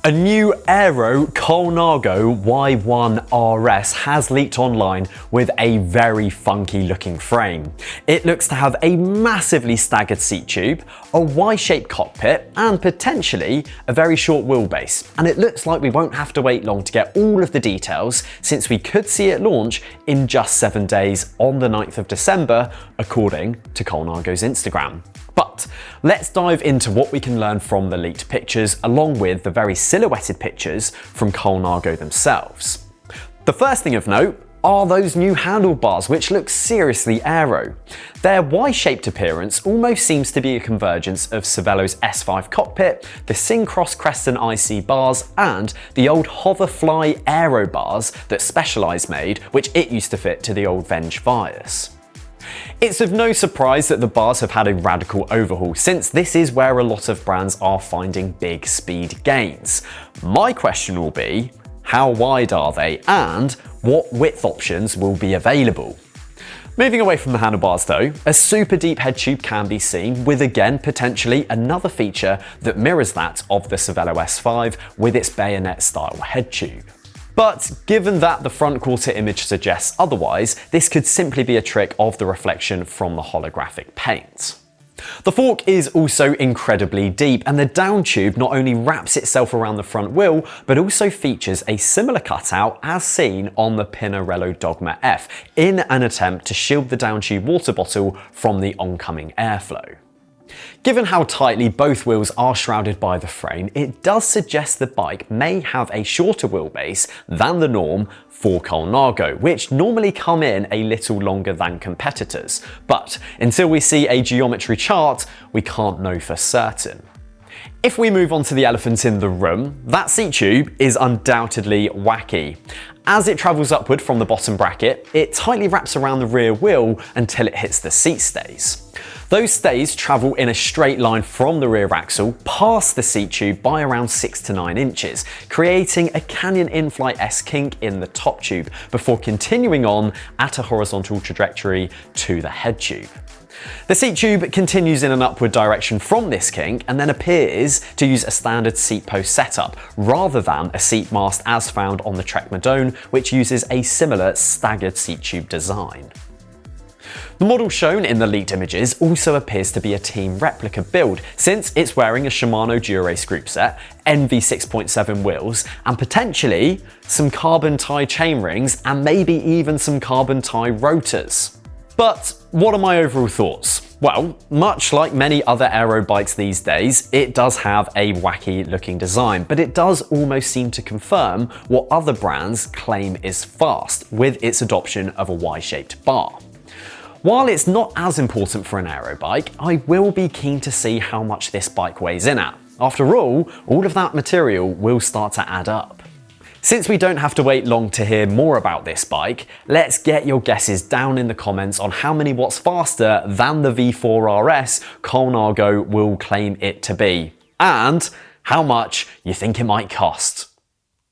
A new Aero Colnago Y1Rs has leaked online with a very funky looking frame. It looks to have a massively staggered seat tube, a Y-shaped cockpit, and potentially a very short wheelbase. And it looks like we won't have to wait long to get all of the details, since we could see it launch in just 7 days on the 9th of December, according to Colnago's Instagram. But let's dive into what we can learn from the leaked pictures, along with the very silhouetted pictures from Colnago themselves. The first thing of note are those new handlebars, which look seriously aero. Their Y-shaped appearance almost seems to be a convergence of Cervelo's S5 cockpit, the Syncross Creston IC bars, and the old Hoverfly Aero bars that Specialized made, which it used to fit to the old Venge Vias. It's of no surprise that the bars have had a radical overhaul, since this is where a lot of brands are finding big speed gains. My question will be, how wide are they, and what width options will be available? Moving away from the handlebars though, a super deep head tube can be seen, with again potentially another feature that mirrors that of the Cervelo S5 with its bayonet style head tube. But given that the front quarter image suggests otherwise, this could simply be a trick of the reflection from the holographic paint. The fork is also incredibly deep, and the down tube not only wraps itself around the front wheel, but also features a similar cutout as seen on the Pinarello Dogma F, in an attempt to shield the down tube water bottle from the oncoming airflow. Given how tightly both wheels are shrouded by the frame, it does suggest the bike may have a shorter wheelbase than the norm for Colnago, which normally come in a little longer than competitors. But until we see a geometry chart, we can't know for certain. If we move on to the elephant in the room, that seat tube is undoubtedly wacky. As it travels upward from the bottom bracket, it tightly wraps around the rear wheel until it hits the seat stays. Those stays travel in a straight line from the rear axle past the seat tube by around 6 to 9 inches, creating a Canyon in-flight-esque kink in the top tube before continuing on at a horizontal trajectory to the head tube. The seat tube continues in an upward direction from this kink and then appears to use a standard seat post setup rather than a seat mast as found on the Trek Madone, which uses a similar staggered seat tube design. The model shown in the leaked images also appears to be a team replica build, since it's wearing a Shimano Dura-Ace group set, NV 6.7 wheels, and potentially some carbon tie chainrings and maybe even some carbon tie rotors. But what are my overall thoughts? Well, much like many other aero bikes these days, it does have a wacky looking design, but it does almost seem to confirm what other brands claim is fast with its adoption of a Y-shaped bar. While it's not as important for an aero bike, I will be keen to see how much this bike weighs in at. After all of that material will start to add up. Since we don't have to wait long to hear more about this bike, let's get your guesses down in the comments on how many watts faster than the V4RS Colnago will claim it to be, and how much you think it might cost.